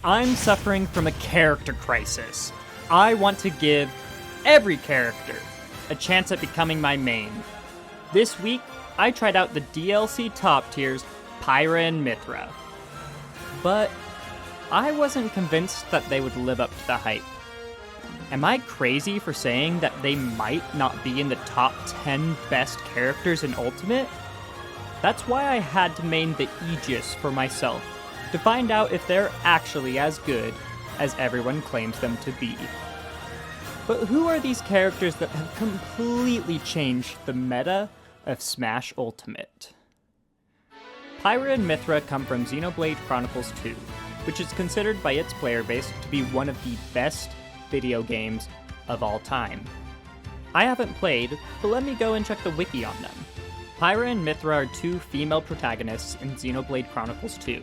I'm suffering from a character crisis. I want to give every character a chance at becoming my main. This week, I tried out the DLC top tiers, Pyra and Mythra. But I wasn't convinced that they would live up to the hype. Am I crazy for saying that they might not be in the top 10 best characters in Ultimate? That's why I had to main the Aegis for myself, to find out if they're actually as good as everyone claims them to be. But who are these characters that have completely changed the meta of Smash Ultimate? Pyra and Mythra come from Xenoblade Chronicles 2, which is considered by its player base to be one of the best video games of all time. I haven't played, but let me go and check the wiki on them. Pyra and Mythra are two female protagonists in Xenoblade Chronicles 2.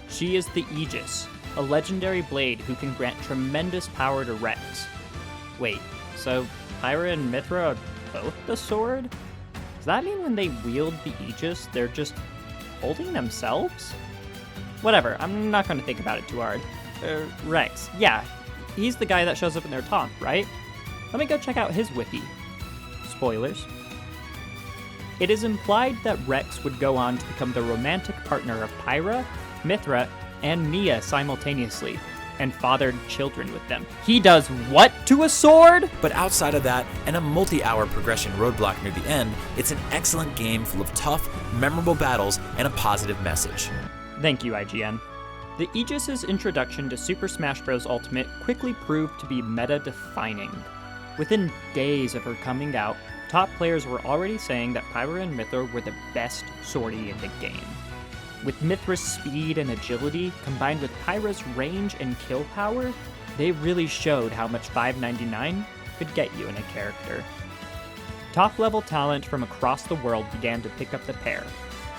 She is the Aegis, a legendary blade who can grant tremendous power to Rex. Wait, so Pyra and Mythra are both the sword? Does that mean when they wield the Aegis, they're just holding themselves? Whatever, I'm not going to think about it too hard. Rex, yeah, he's the guy that shows up in their taunt, right? Let me go check out his wiki. Spoilers. It is implied that Rex would go on to become the romantic partner of Pyra, Mythra, and Mia simultaneously, and fathered children with them. He does what to a sword? But outside of that, and a multi-hour progression roadblock near the end, it's an excellent game full of tough, memorable battles and a positive message. Thank you, IGN. The Aegis' introduction to Super Smash Bros. Ultimate quickly proved to be meta-defining. Within days of her coming out, top players were already saying that Pyra and Mythra were the best sortie in the game. With Mythra's speed and agility, combined with Pyra's range and kill power, they really showed how much $5.99 could get you in a character. Top-level talent from across the world began to pick up the pair.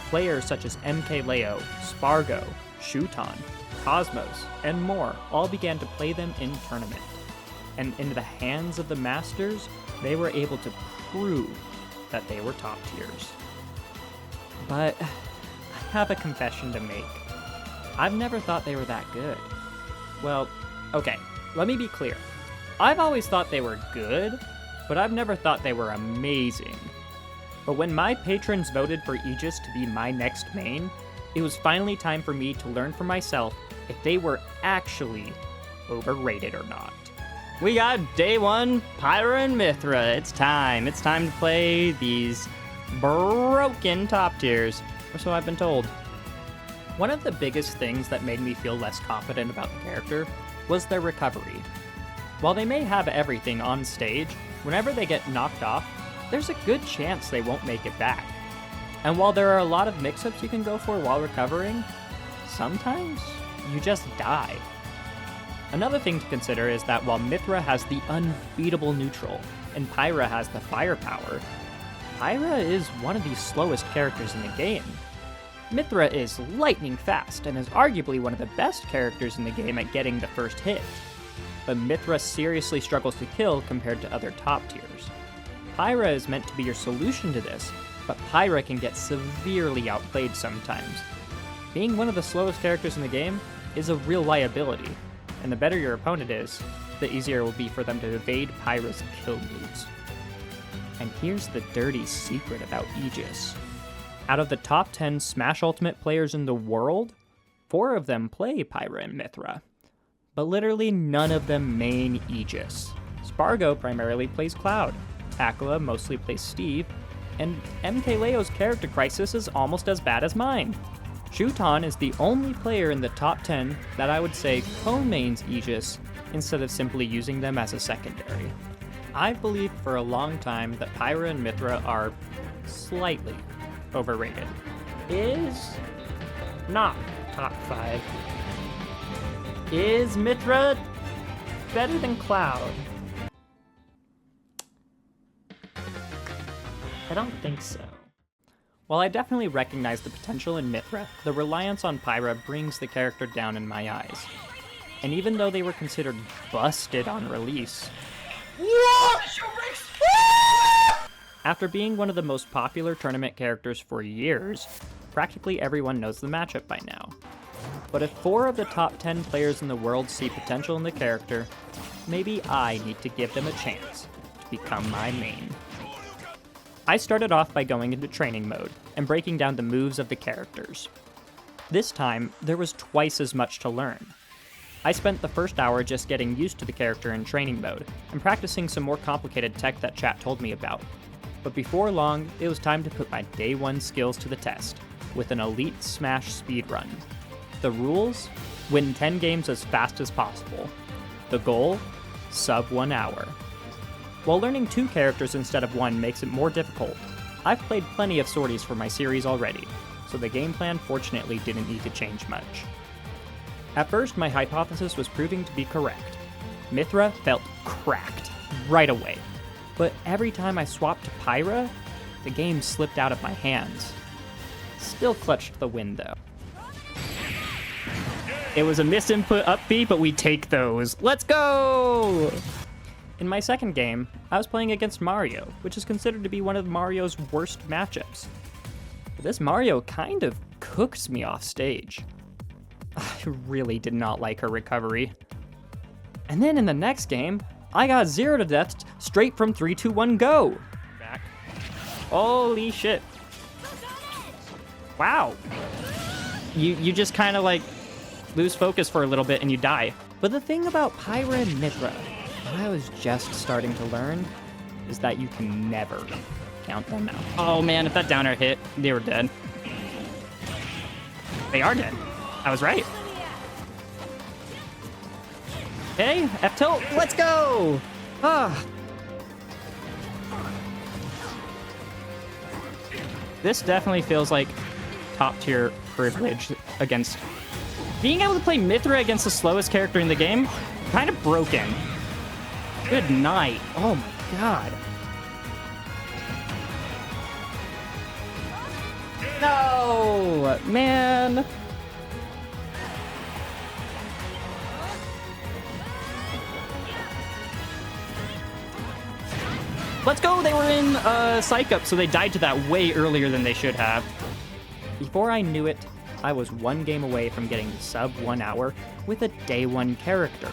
Players such as MKLeo, Spargo, Shuton, Cosmos, and more all began to play them in tournament. And in the hands of the Masters, they were able to prove that they were top tiers. But I have a confession to make. I've never thought they were that good. Well, okay, let me be clear. I've always thought they were good, but I've never thought they were amazing. But when my patrons voted for Aegis to be my next main, it was finally time for me to learn for myself if they were actually overrated or not. We got day one, Pyra and Mythra. It's time to play these broken top tiers, or so I've been told. One of the biggest things that made me feel less confident about the character was their recovery. While they may have everything on stage, whenever they get knocked off, there's a good chance they won't make it back. And while there are a lot of mix-ups you can go for while recovering, sometimes you just die. Another thing to consider is that while Mythra has the unbeatable neutral and Pyra has the firepower, Pyra is one of the slowest characters in the game. Mythra is lightning fast and is arguably one of the best characters in the game at getting the first hit. But Mythra seriously struggles to kill compared to other top tiers. Pyra is meant to be your solution to this, but Pyra can get severely outplayed sometimes. Being one of the slowest characters in the game is a real liability, and the better your opponent is, the easier it will be for them to evade Pyra's kill moves. And here's the dirty secret about Aegis. Out of the top 10 Smash Ultimate players in the world, 4 of them play Pyra and Mythra. But literally none of them main Aegis. Spargo primarily plays Cloud, Takla mostly plays Steve, and MKLeo's character crisis is almost as bad as mine. Shuton is the only player in the top 10 that I would say co-mains Aegis instead of simply using them as a secondary. I've believed for a long time that Pyra and Mythra are slightly overrated. Is not top 5. Is Mythra better than Cloud? I don't think so. While I definitely recognize the potential in Mythra, the reliance on Pyra brings the character down in my eyes. And even though they were considered busted on release, after being one of the most popular tournament characters for years, practically everyone knows the matchup by now. But if 4 of the top 10 players in the world see potential in the character, maybe I need to give them a chance to become my main. I started off by going into training mode and breaking down the moves of the characters. This time, there was twice as much to learn. I spent the first hour just getting used to the character in training mode and practicing some more complicated tech that chat told me about. But before long, it was time to put my day 1 skills to the test with an Elite Smash speedrun. The rules? Win 10 games as fast as possible. The goal? Sub 1 hour. While learning 2 characters instead of 1 makes it more difficult, I've played plenty of sorties for my series already, so the game plan fortunately didn't need to change much. At first, my hypothesis was proving to be correct. Mythra felt cracked right away, but every time I swapped to Pyra, the game slipped out of my hands. Still clutched the win though. It was a misinput up B, but we take those. Let's go! In my second game, I was playing against Mario, which is considered to be one of Mario's worst matchups. But this Mario kind of cooked me off stage. I really did not like her recovery. And then in the next game, I got 0 to death straight from 3, 2, 1, go! Back. Holy shit. Wow. You just kind of like lose focus for a little bit and you die. But the thing about Pyra and Mythra, that I was just starting to learn, is that you can never count them out. Oh man, if that downer hit, they were dead. They are dead. I was right. Okay, F-tilt, let's go! Ah. This definitely feels like top tier privilege against... Being able to play Mythra against the slowest character in the game, kind of broken. Good night. Oh my god. No! Man! Let's go! They were in Psych Up, so they died to that way earlier than they should have. Before I knew it, I was 1 game away from getting sub 1 hour with a day 1 character.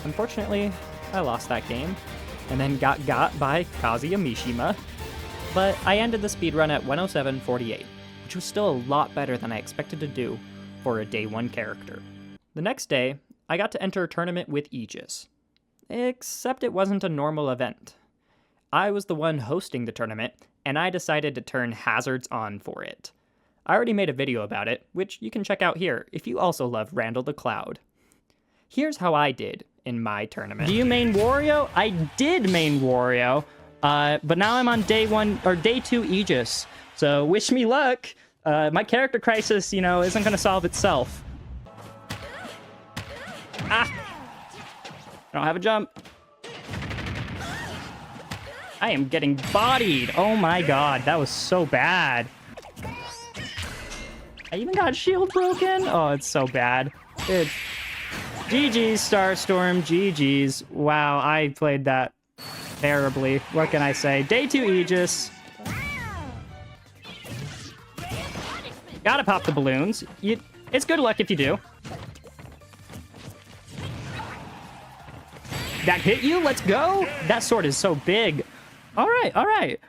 Unfortunately, I lost that game, and then got by Kazuya Mishima, but I ended the speedrun at 107.48, which was still a lot better than I expected to do for a day 1 character. The next day, I got to enter a tournament with Aegis, except it wasn't a normal event. I was the one hosting the tournament, and I decided to turn hazards on for it. I already made a video about it, which you can check out here if you also love Randall the Cloud. Here's how I did in my tournament. Do you main Wario? I did main Wario, but now I'm on day 2 Aegis. So wish me luck. My character crisis, isn't gonna solve itself. Ah! I don't have a jump. I am getting bodied. Oh my god, that was so bad. I even got shield broken. Oh, it's so bad. It's GG's, Starstorm. GG's. Wow, I played that terribly. What can I say? Day 2 Aegis. Gotta pop the balloons. It's good luck if you do. That hit you? Let's go. That sword is so big. All right, all right.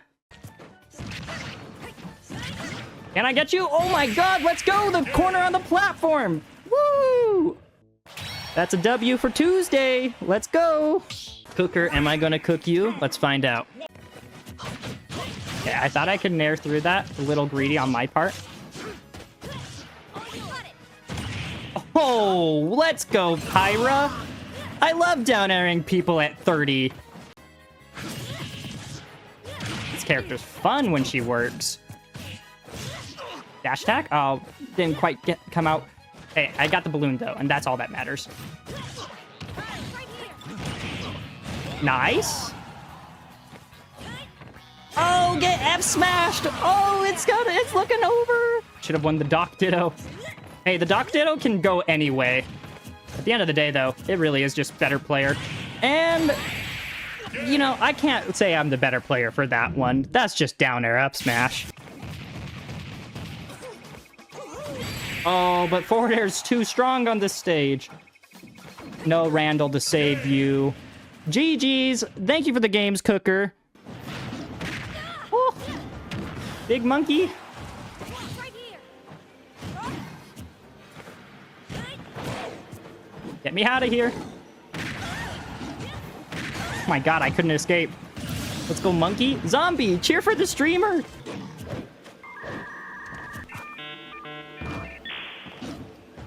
Can I get you? Oh my god, let's go! The corner on the platform! Woo! That's a W for Tuesday. Let's go! Cooker, am I gonna cook you? Let's find out. Yeah, I thought I could nair through that. A little greedy on my part. Oh, let's go, Pyra! I love down airing people at 30. This character's fun when she works. Dash attack? Oh, didn't quite come out. Hey, I got the balloon though, and that's all that matters. Nice. Oh, get F smashed. Oh, it's looking over. Should have won the Doc Ditto. Hey, the Doc Ditto can go anyway. At the end of the day, though, it really is just better player. And, I can't say I'm the better player for that one. That's just down air up smash. Oh, but forward air's too strong on this stage. No Randall to save you. GG's. Thank you for the games, Cooker. Oh, big monkey. Get me out of here. Oh my god, I couldn't escape. Let's go, monkey. Zombie, cheer for the streamer.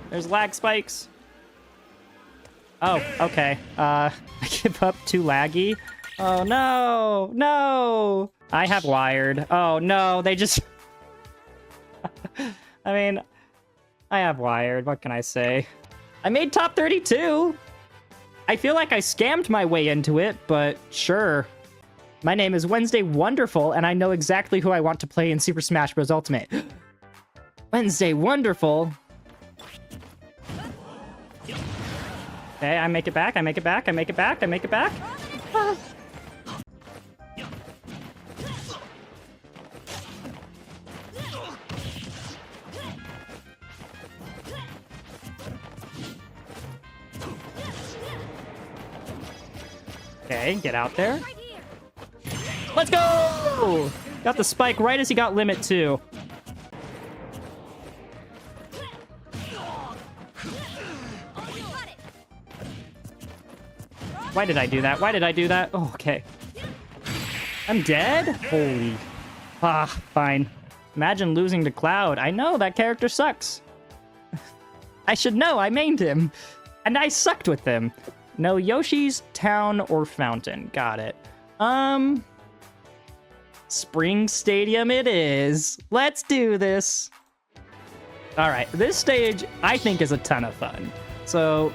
There's lag spikes. Oh, okay. I give up too laggy. Oh, no. No. I have wired. Oh, no. They just... I mean, I have wired. What can I say? I made top 32. I feel like I scammed my way into it, but sure. My name is Wednesday Wonderful, and I know exactly who I want to play in Super Smash Bros. Ultimate. Wednesday Wonderful. Okay, I make it back, I make it back, I make it back, I make it back. Ah. Okay, get out there. Let's go! Got the spike right as he got limit 2. Why did I do that? Why did I do that? Oh, okay. I'm dead? Holy. Ah, fine. Imagine losing to Cloud. I know, that character sucks. I should know, I mained him. And I sucked with him. No Yoshi's, Town, or Fountain. Got it. Spring Stadium it is. Let's do this. Alright, this stage I think is a ton of fun. So,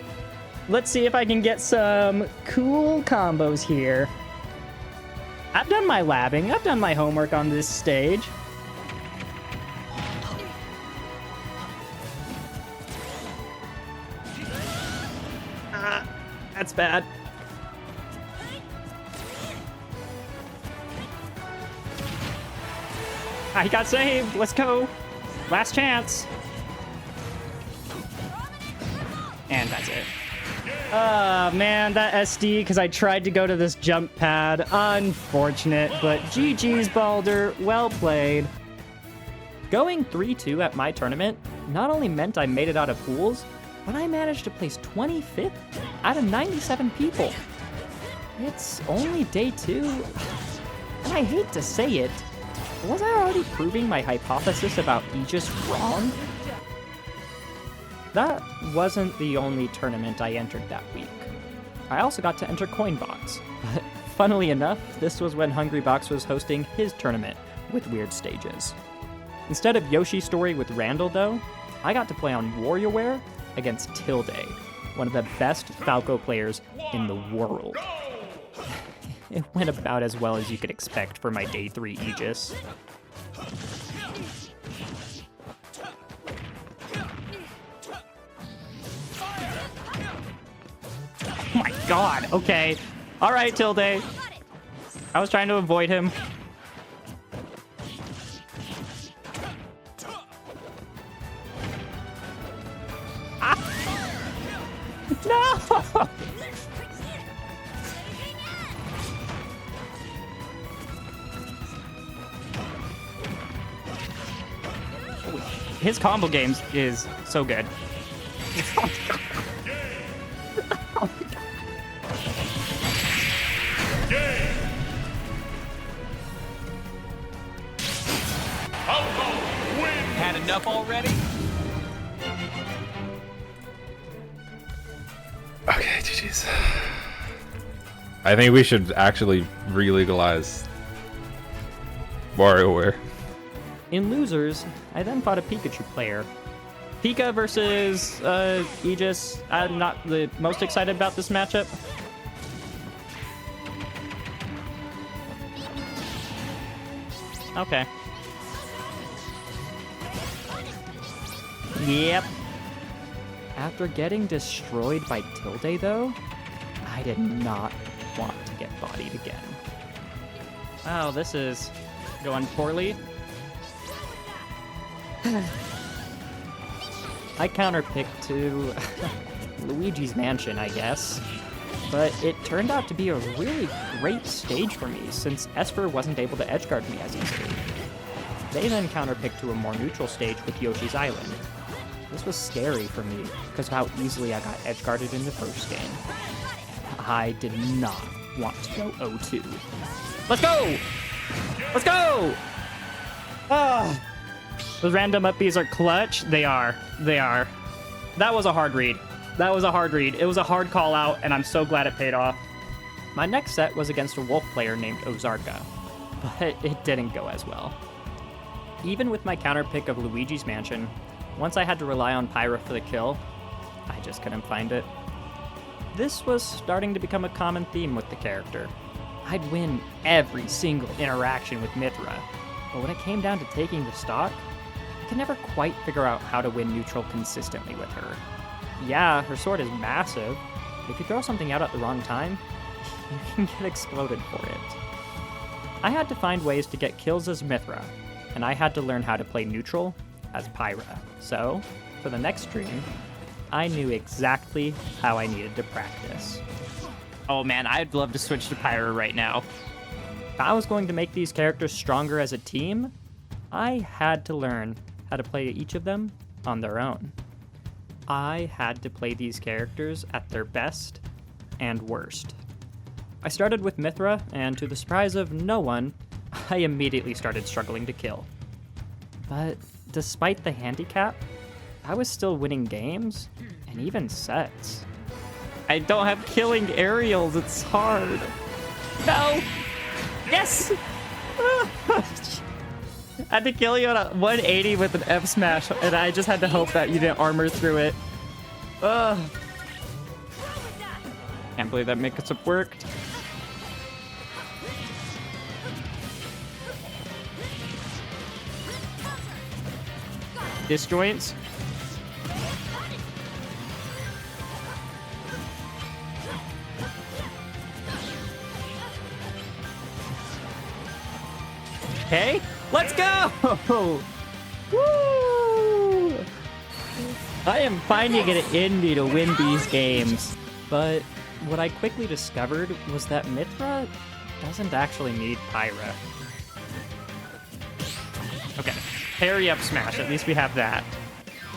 let's see if I can get some cool combos here. I've done my labbing. I've done my homework on this stage. That's bad. He got saved. Let's go. Last chance. And that's it. Man, that SD, because I tried to go to this jump pad. Unfortunate, but GG's, Balder. Well played. Going 3-2 at my tournament not only meant I made it out of pools, but I managed to place 25th out of 97 people. It's only day 2, and I hate to say it, was I already proving my hypothesis about Aegis wrong? That wasn't the only tournament I entered that week. I also got to enter Coinbox, but funnily enough, this was when Hungrybox was hosting his tournament with weird stages. Instead of Yoshi's Story with Randall, though, I got to play on WarioWare against Tilde, one of the best Falco players in the world. It went about as well as you could expect for my day 3 Aegis. Oh my god, okay. Alright, Tilde. I was trying to avoid him. No! His combo games is so good. Had enough already? Okay, GG's. I think we should actually re-legalize WarioWare. In losers, I then fought a Pikachu player. Pika versus Aegis. I'm not the most excited about this matchup. Okay. Yep. After getting destroyed by Tilde, though, I did not want to get bodied again. Wow, this is going poorly. I counterpicked to Luigi's Mansion, I guess. But it turned out to be a really great stage for me, since Esper wasn't able to edgeguard me as easily. They then counterpicked to a more neutral stage with Yoshi's Island. This was scary for me, because of how easily I got edgeguarded in the first game. I did not want to go 0-2. Let's go! Let's go! Ah! Those random upbeats are clutch. They are. They are. That was a hard read. That was a hard read. It was a hard call out, and I'm so glad it paid off. My next set was against a wolf player named Ozarka, but it didn't go as well. Even with my counterpick of Luigi's Mansion, once I had to rely on Pyra for the kill, I just couldn't find it. This was starting to become a common theme with the character. I'd win every single interaction with Mythra, but when it came down to taking the stock, I could never quite figure out how to win neutral consistently with her. Yeah, her sword is massive. If you throw something out at the wrong time, you can get exploded for it. I had to find ways to get kills as Mythra, and I had to learn how to play neutral as Pyra. So, for the next stream, I knew exactly how I needed to practice. Oh man, I'd love to switch to Pyra right now. If I was going to make these characters stronger as a team, I had to learn how to play each of them on their own. I had to play these characters at their best and worst. I started with Mythra, and to the surprise of no one, I immediately started struggling to kill. But despite the handicap, I was still winning games, and even sets. I don't have killing aerials, it's hard. No! Yes! I had to kill you at 180 with an F smash, and I just had to hope that you didn't armor through it. Ugh. Can't believe that mix-up worked. Disjoints. Okay, let's go! Woo! I am finding it in me to win these games. But what I quickly discovered was that Mythra doesn't actually need Pyra. Okay, parry up smash, at least we have that.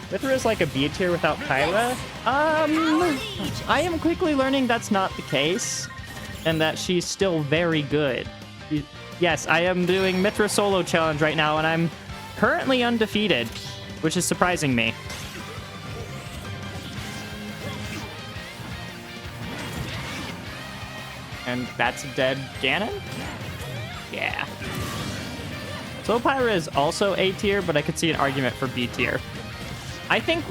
Mythra is like a B tier without Pyra. I am quickly learning that's not the case, and that she's still very good. Yes, I am doing Mythra solo challenge right now, and I'm currently undefeated, which is surprising me. And that's dead Ganon? Yeah. So Pyra is also A tier, but I could see an argument for B tier. I think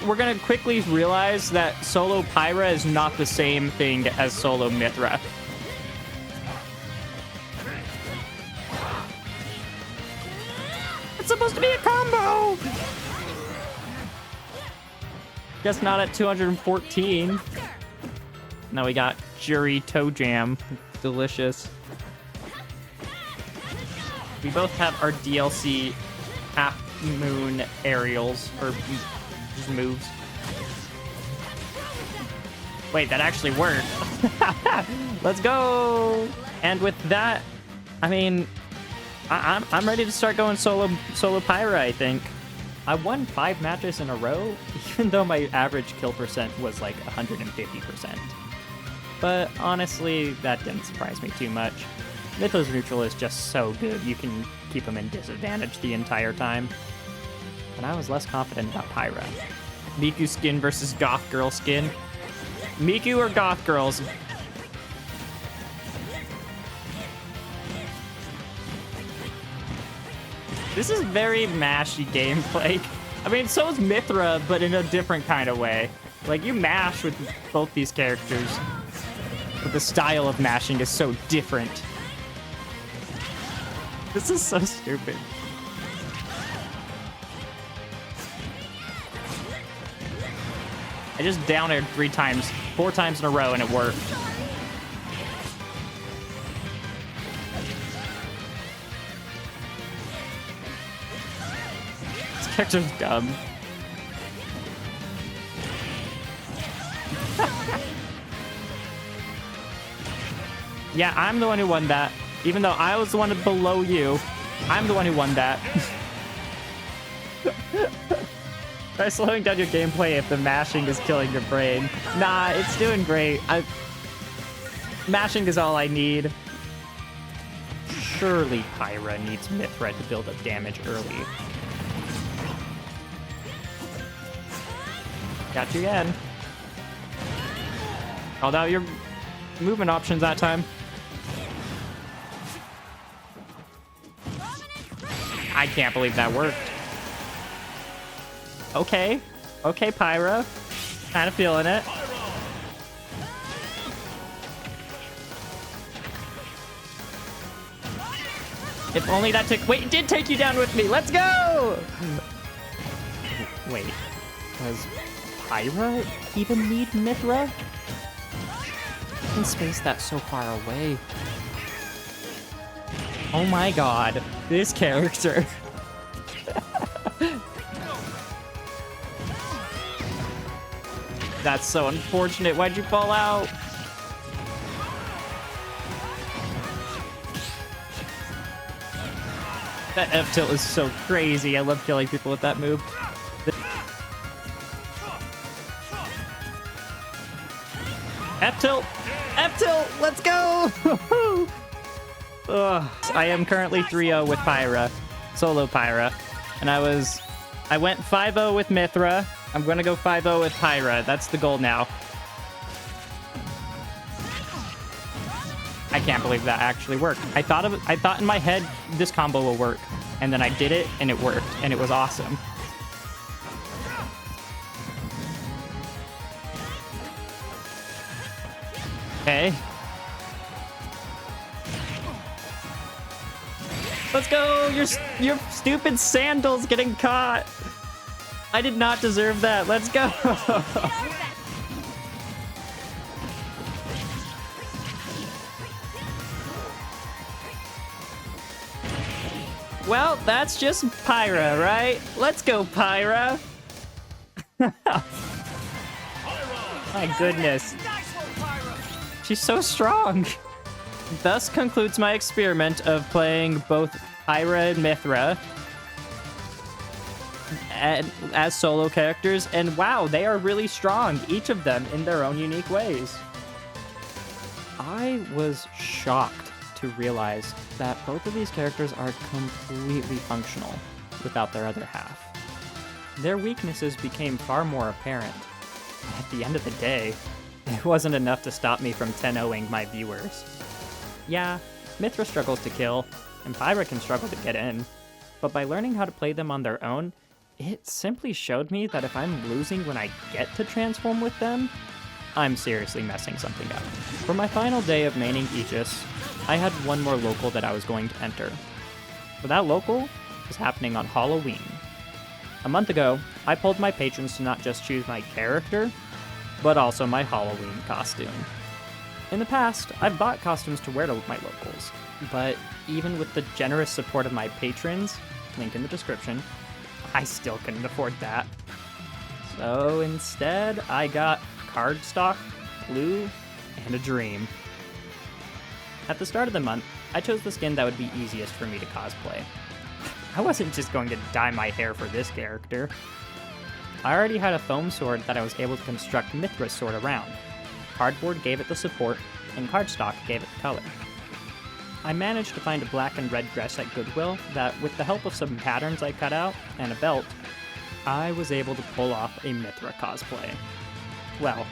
we're gonna quickly realize that solo Pyra is not the same thing as solo Mythra. It's supposed to be a combo! Guess not at 214. Now we got Jury Toe Jam. Delicious. We both have our DLC Half Moon aerials, or just moves. Wait, that actually worked. Let's go! And with that, I mean, I'm ready to start going solo Pyra, I think. I won 5 matches in a row, even though my average kill percent was like 150%. But honestly, that didn't surprise me too much. Mythos neutral is just so good, you can keep him in disadvantage the entire time. But I was less confident about Pyra. Miku skin versus Goth Girl skin. Miku or Goth Girls? This is very mashy gameplay. I mean, so is Mythra, but in a different kind of way. Like, you mash with both these characters, but the style of mashing is so different. This is so stupid. I just down aired 4 times in a row, and it worked. This character's dumb. Yeah, I'm the one who won that. Even though I was the one below you, I'm the one who won that. Try slowing down your gameplay if the mashing is killing your brain. Nah, it's doing great. Mashing is all I need. Surely Pyra needs Mythra to build up damage early. Got you again. Called out your movement options that time. I can't believe that worked. Okay. Okay, Pyra. Kind of feeling it. If only that took... Wait, it did take you down with me. Let's go! Wait. Does Pyra even need Mythra? I can space that so far away. Oh my god. This character. That's so unfortunate. Why'd you fall out? That F tilt is so crazy. I love killing people with that move. F tilt! F tilt! Let's go! Ugh. I am currently 3-0 with Pyra. Solo Pyra. And I went 5-0 with Mythra. I'm gonna go 5-0 with Pyra. That's the goal now. I can't believe that actually worked. I thought in my head this combo will work, and then I did it and it worked, and it was awesome. Okay. Let's go! Your stupid sandals getting caught. I did not deserve that. Let's go. Well, that's just Pyra, right? Let's go, Pyra. My goodness. She's so strong. Thus concludes my experiment of playing both Pyra and Mythra as solo characters, and wow, they are really strong, each of them in their own unique ways. I was shocked to realize that both of these characters are completely functional without their other half. Their weaknesses became far more apparent. At the end of the day, it wasn't enough to stop me from 10-0ing my viewers. Yeah, Mythra struggles to kill, and Pyra can struggle to get in, but by learning how to play them on their own, it simply showed me that if I'm losing when I get to transform with them, I'm seriously messing something up. For my final day of maining Aegis, I had one more local that I was going to enter. But that local was happening on Halloween. A month ago, I pulled my patrons to not just choose my character, but also my Halloween costume. In the past, I've bought costumes to wear to my locals, but even with the generous support of my patrons, link in the description, I still couldn't afford that. So instead, I got cardstock, glue, and a dream. At the start of the month, I chose the skin that would be easiest for me to cosplay. I wasn't just going to dye my hair for this character. I already had a foam sword that I was able to construct Mythra's sword around. Cardboard gave it the support, and cardstock gave it the color. I managed to find a black and red dress at Goodwill that, with the help of some patterns I cut out and a belt, I was able to pull off a Mythra cosplay. Well,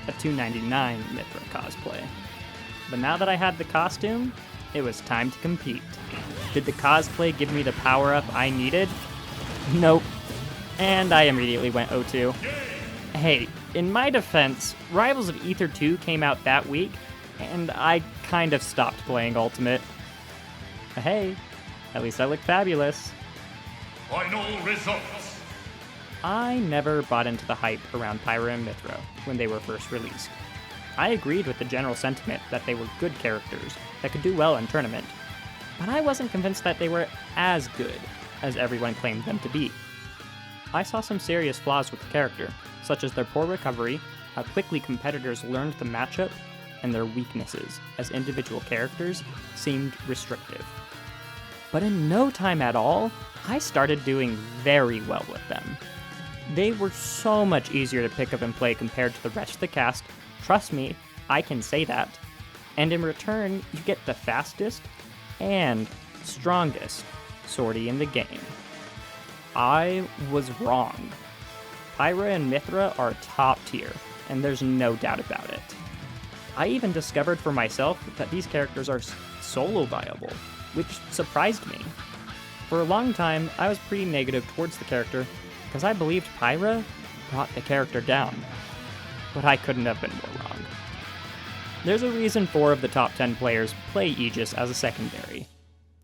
a $2.99 Mythra cosplay. But now that I had the costume, it was time to compete. Did the cosplay give me the power-up I needed? Nope. And I immediately went 0-2. Hey, in my defense, Rivals of Aether 2 came out that week, and I kind of stopped playing Ultimate. But hey, at least I look fabulous. Final results. I never bought into the hype around Pyra and Mythra when they were first released. I agreed with the general sentiment that they were good characters that could do well in tournament, but I wasn't convinced that they were as good as everyone claimed them to be. I saw some serious flaws with the character, such as their poor recovery, how quickly competitors learned the matchup, and their weaknesses, as individual characters seemed restrictive. But in no time at all, I started doing very well with them. They were so much easier to pick up and play compared to the rest of the cast. Trust me, I can say that. And in return, you get the fastest and strongest sortie in the game. I was wrong. Pyra and Mythra are top tier, and there's no doubt about it. I even discovered for myself that these characters are solo viable, which surprised me. For a long time, I was pretty negative towards the character because I believed Pyra brought the character down, but I couldn't have been more wrong. There's a reason 4 of the top 10 players play Aegis as a secondary.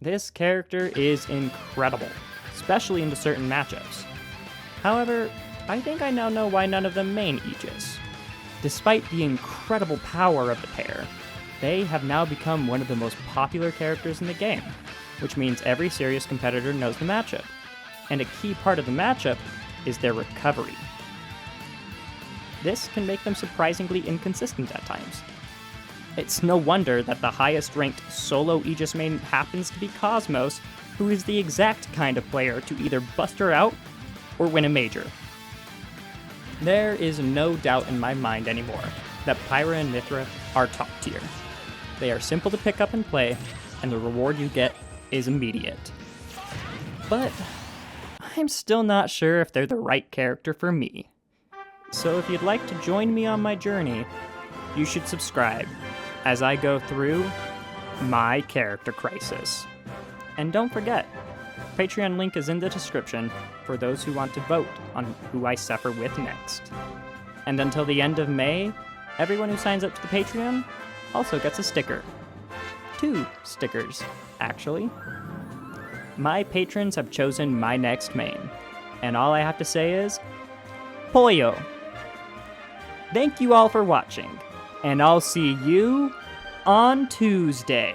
This character is incredible, especially into certain matchups. However, I think I now know why none of them main Aegis. Despite the incredible power of the pair, they have now become one of the most popular characters in the game, which means every serious competitor knows the matchup, and a key part of the matchup is their recovery. This can make them surprisingly inconsistent at times. It's no wonder that the highest ranked solo Aegis main happens to be Cosmos, who is the exact kind of player to either bust her out or win a major. There is no doubt in my mind anymore that Pyra and Mythra are top tier. They are simple to pick up and play, and the reward you get is immediate. But I'm still not sure if they're the right character for me. So if you'd like to join me on my journey, you should subscribe as I go through my character crisis. And don't forget, Patreon link is in the description for those who want to vote on who I suffer with next. And until the end of May, everyone who signs up to the Patreon also gets a sticker. 2 stickers, actually. My patrons have chosen my next main, and all I have to say is, Pollo! Thank you all for watching, and I'll see you on Tuesday.